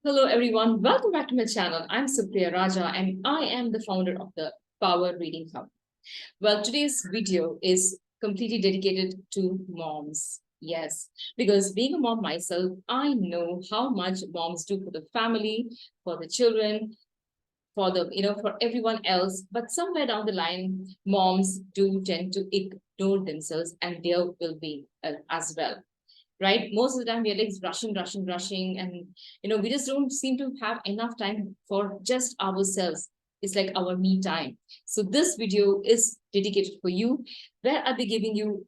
Hello, everyone. Welcome back to my channel. I'm Supriya Raja, and I am the founder of the Power Reading Hub. Well, today's video is completely dedicated to moms. Yes, because being a mom myself, I know how much moms do for the family, for the children, for for everyone else. But somewhere down the line, moms do tend to ignore themselves and their well-being as well, right? Most of the time we're like rushing, and we just don't seem to have enough time for just ourselves. It's like our me time. So this video is dedicated for you, where I'll be giving you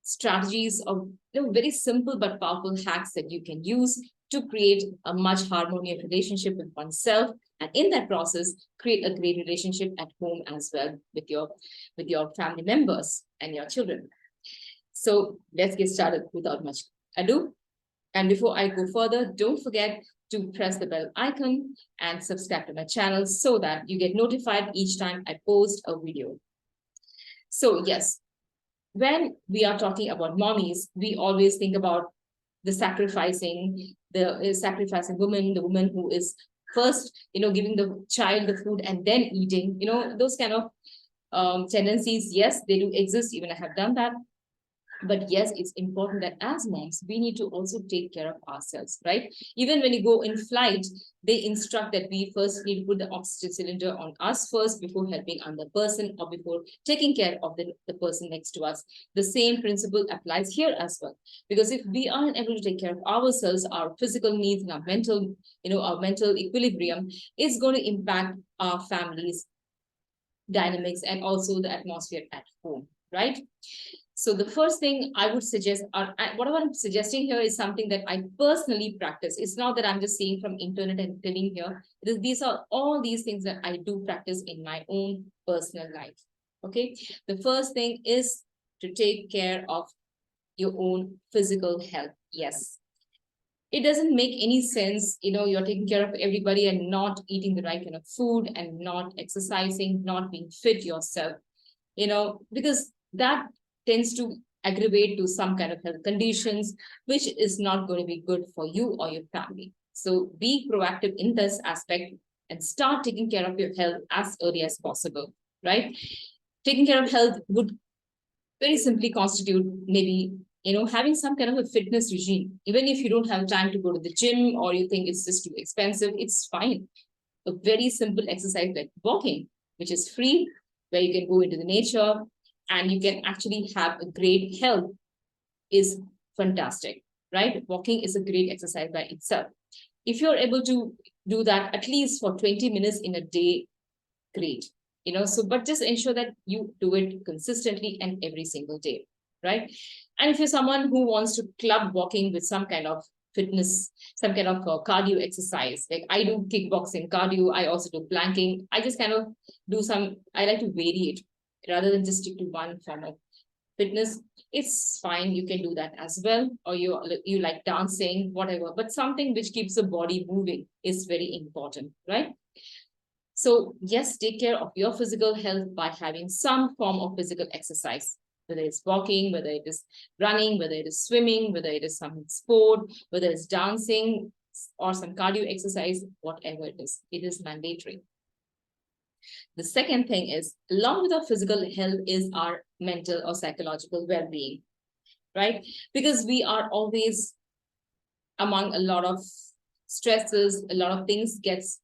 strategies of very simple but powerful hacks that you can use to create a much harmonious relationship with oneself, and in that process create a great relationship at home as well with your family members and your children. So let's get started without much ado. And before I go further, don't forget to press the bell icon and subscribe to my channel so that you get notified each time I post a video. So yes, when we are talking about mommies, we always think about the sacrificing woman, the woman who is first, giving the child the food and then eating, those kind of tendencies. Yes, they do exist. Even I have done that. But yes, it's important that as moms we need to also take care of ourselves, right? Even when you go in flight, they instruct that we first need to put the oxygen cylinder on us first before helping another person or before taking care of the person next to us. The same principle applies here as well, because if we aren't able to take care of ourselves, our physical needs and our mental equilibrium is going to impact our families dynamics and also the atmosphere at home, right? So the first thing I would suggest, or what I'm suggesting here, is something that I personally practice. It's not that I'm just saying from internet and telling here. These are all these things that I do practice in my own personal life. Okay. The first thing is to take care of your own physical health. Yes. It doesn't make any sense, you're taking care of everybody and not eating the right kind of food and not exercising, not being fit yourself, because that tends to aggravate to some kind of health conditions, which is not going to be good for you or your family. So be proactive in this aspect and start taking care of your health as early as possible, right? Taking care of health would very simply constitute maybe having some kind of a fitness regime. Even if you don't have time to go to the gym or you think it's just too expensive, it's fine. A very simple exercise like walking, which is free, where you can go into the nature and you can actually have a great health, is fantastic, right? Walking is a great exercise by itself. If you're able to do that at least for 20 minutes in a day, great. So but just ensure that you do it consistently and every single day, right? And if you're someone who wants to club walking with some kind of fitness, some kind of cardio exercise, like I do kickboxing cardio, I also do planking, I just kind of I like to vary it rather than just stick to one form of fitness. It's fine, you can do that as well. Or you like dancing, whatever, but something which keeps the body moving is very important, right? So yes, take care of your physical health by having some form of physical exercise, whether it's walking, whether it is running, whether it is swimming, whether it is some sport, whether it's dancing or some cardio exercise, whatever it is mandatory. The second thing is, along with our physical health, is our mental or psychological well-being, right? Because we are always among a lot of stresses, a lot of things gets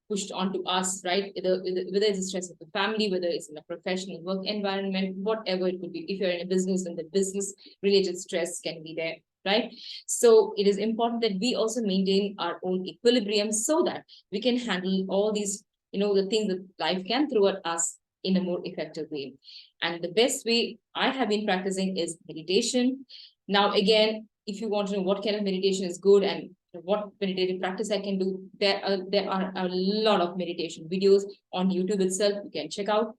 pushed onto us, right? Whether it's the stress of the family, whether it's in a professional work environment, whatever it could be. If you're in a business, then the business related stress can be there, right? So it is important that we also maintain our own equilibrium so that we can handle all these, the things that life can throw at us in a more effective way. And the best way I have been practicing is meditation. Now, again, if you want to know what kind of meditation is good and what meditative practice I can do, there are a lot of meditation videos on YouTube itself you can check out.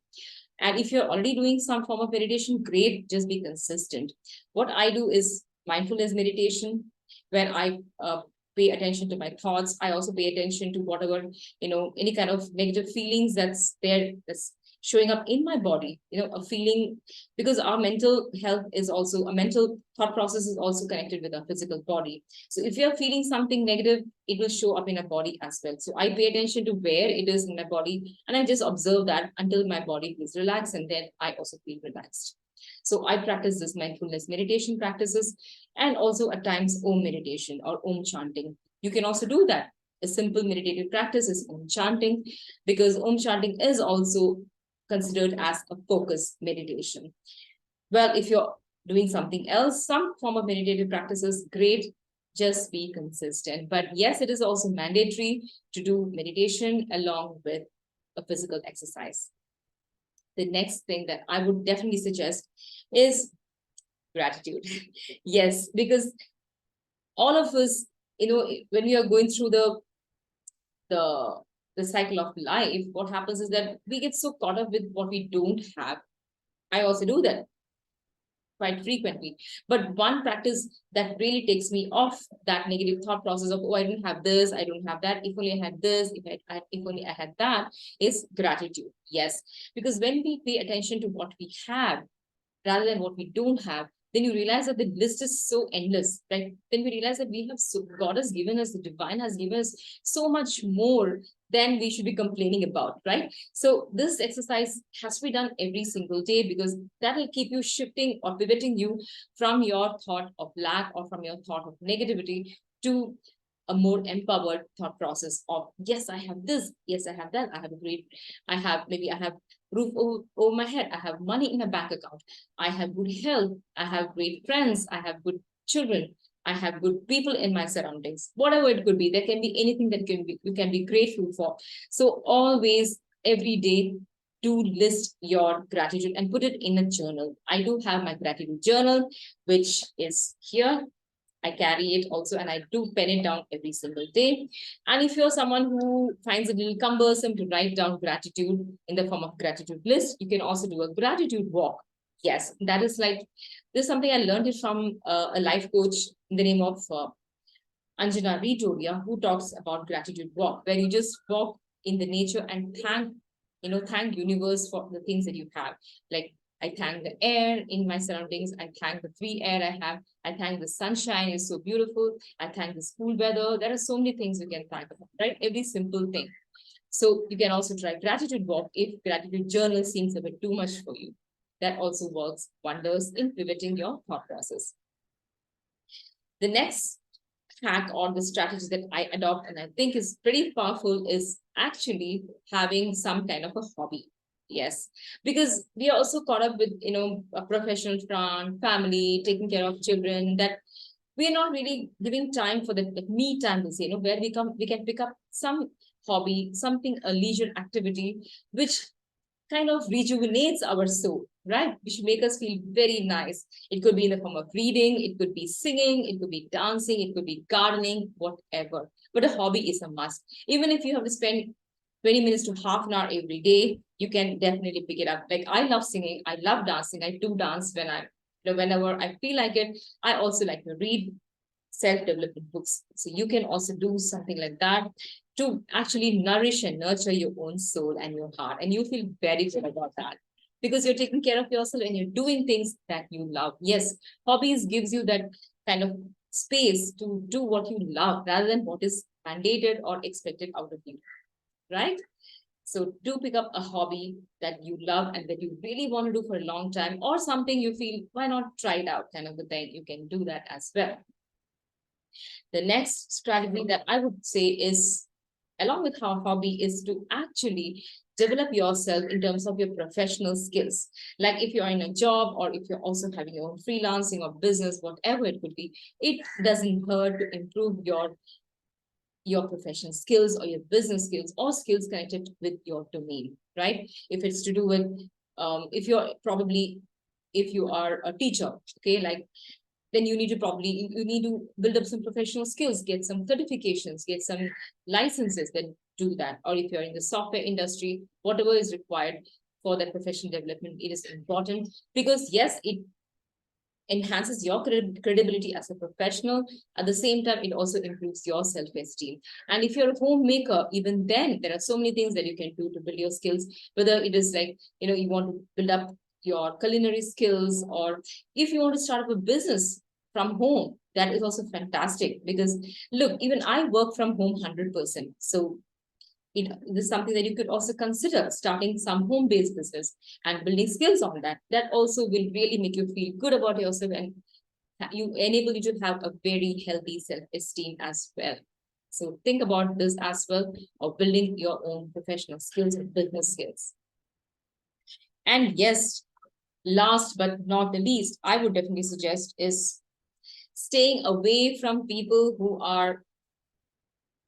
And if you're already doing some form of meditation, great, just be consistent. What I do is mindfulness meditation, where I pay attention to my thoughts. I also pay attention to whatever, any kind of negative feelings that's there, that's showing up in my body, a feeling, because our mental health is also, a mental thought process is also connected with our physical body. So if you're feeling something negative, it will show up in our body as well. So I pay attention to where it is in my body, and I just observe that until my body feels relaxed, and then I also feel relaxed. So I practice this mindfulness meditation practices, and also at times Om meditation or Om chanting. You can also do that. A simple meditative practice is Om chanting, because Om chanting is also considered as a focus meditation. Well, if you're doing something else, some form of meditative practices, great, just be consistent. But yes, it is also mandatory to do meditation along with a physical exercise. The next thing that I would definitely suggest is gratitude. Yes, because all of us, when we are going through the the cycle of life, what happens is that we get so caught up with what we don't have. I also do that quite frequently. But one practice that really takes me off that negative thought process of, oh, I don't have this, I don't have that, if only I had this, if only I had that, is gratitude. Yes, because when we pay attention to what we have rather than what we don't have, then you realize that the list is so endless, right? Then we realize that we have God has given us, the divine has given us so much more than we should be complaining about, right? So this exercise has to be done every single day, because that will keep you shifting or pivoting you from your thought of lack or from your thought of negativity to a more empowered thought process of, yes, I have this, yes, I have that, I have a great, maybe I have roof over my head, I have money in my bank account, I have good health, I have great friends, I have good children, I have good people in my surroundings, whatever it could be. There can be anything that you can be grateful for. So always, every day, do list your gratitude and put it in a journal. I do have my gratitude journal, which is here. I carry it also, and I do pen it down every single day. And if you're someone who finds it a little cumbersome to write down gratitude in the form of gratitude list, you can also do a gratitude walk. Yes, that is like, this is something I learned it from a life coach in the name of Anjana Ritoria, who talks about gratitude walk, where you just walk in the nature and thank universe for the things that you have. Like, I thank the air in my surroundings. I thank the free air I have. I thank the sunshine is so beautiful. I thank the cool weather. There are so many things you can thank about, right? Every simple thing. So you can also try gratitude walk if gratitude journal seems a bit too much for you. That also works wonders in pivoting your thought process. The next hack or the strategy that I adopt and I think is pretty powerful is actually having some kind of a hobby. Yes, because we are also caught up with, a professional front, family, taking care of children, that we are not really giving time for the like, me time, to say, where we can pick up some hobby, something, a leisure activity, which kind of rejuvenates our soul, right? Which should make us feel very nice. It could be in the form of reading, it could be singing, it could be dancing, it could be gardening, whatever. But a hobby is a must. Even if you have to spend 20 minutes to half an hour every day, you can definitely pick it up. Like, I love singing, I love dancing, I do dance whenever I feel like it. I also like to read self-development books. So you can also do something like that to actually nourish and nurture your own soul and your heart. And you feel very good about that, because you're taking care of yourself and you're doing things that you love. Yes, hobbies gives you that kind of space to do what you love rather than what is mandated or expected out of you, right? So do pick up a hobby that you love and that you really want to do for a long time, or something you feel, why not try it out kind of a thing. You can do that as well. The next strategy that I would say is, along with our hobby, is to actually develop yourself in terms of your professional skills. Like, if you're in a job or if you're also having your own freelancing or business, whatever it could be, it doesn't hurt to improve your professional skills or your business skills or skills connected with your domain, right? If it's to do with, if you are a teacher, okay, like, then you need to build up some professional skills, get some certifications, get some licenses that do that. Or if you're in the software industry, whatever is required for that professional development, it is important, because yes, enhances your credibility as a professional. At the same time, it also improves your self-esteem. And if you're a homemaker, even then, there are so many things that you can do to build your skills, whether it is like, you want to build up your culinary skills, or if you want to start up a business from home, that is also fantastic. Because look, even I work from home 100%. So this is something that you could also consider, starting some home-based business and building skills on that. That also will really make you feel good about yourself, and you enable you to have a very healthy self-esteem as well. So think about this as well, of building your own professional skills and business skills. And yes, last but not the least, I would definitely suggest is staying away from people who are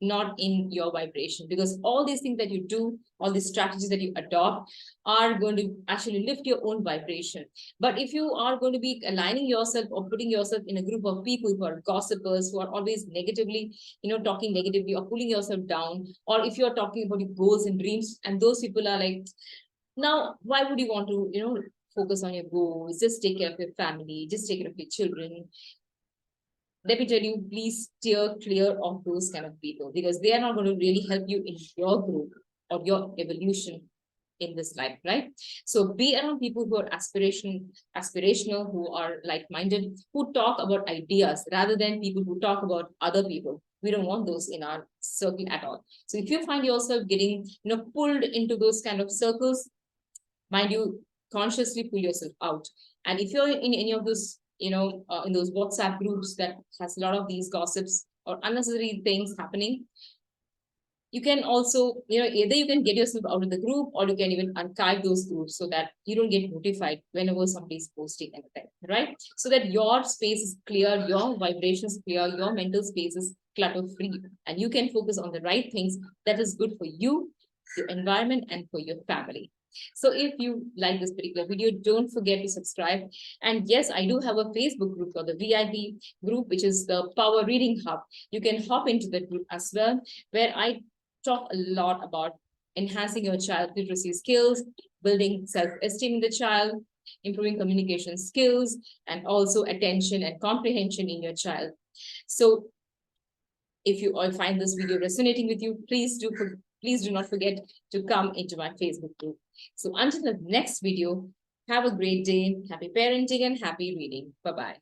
not in your vibration, because all these things that you do, all these strategies that you adopt are going to actually lift your own vibration. But if you are going to be aligning yourself or putting yourself in a group of people who are gossipers, who are always negatively, talking negatively or pulling yourself down, or if you're talking about your goals and dreams, and those people are like, now why would you want to, focus on your goals? Just take care of your family, just take care of your children. Let me tell you, please steer clear of those kind of people, because they are not going to really help you in your growth or your evolution in this life, right? So be around people who are aspirational, who are like-minded, who talk about ideas rather than people who talk about other people. We don't want those in our circle at all. So if you find yourself getting, pulled into those kind of circles, mind you, consciously pull yourself out. And if you're in any of those, in those WhatsApp groups that has a lot of these gossips or unnecessary things happening, you can also, either you can get yourself out of the group, or you can even archive those groups so that you don't get notified whenever somebody's posting anything, right? So that your space is clear, your vibration is clear, your mental space is clutter free, and you can focus on the right things that is good for you, your environment, and for your family. So if you like this particular video, don't forget to subscribe. And yes, I do have a Facebook group for the VIP group, which is the Power Reading Hub. You can hop into that group as well, where I talk a lot about enhancing your child literacy skills, building self-esteem in the child, improving communication skills, and also attention and comprehension in your child. So if you all find this video resonating with you, please do not forget to come into my Facebook group. So until the next video, have a great day, happy parenting and happy reading. Bye-bye.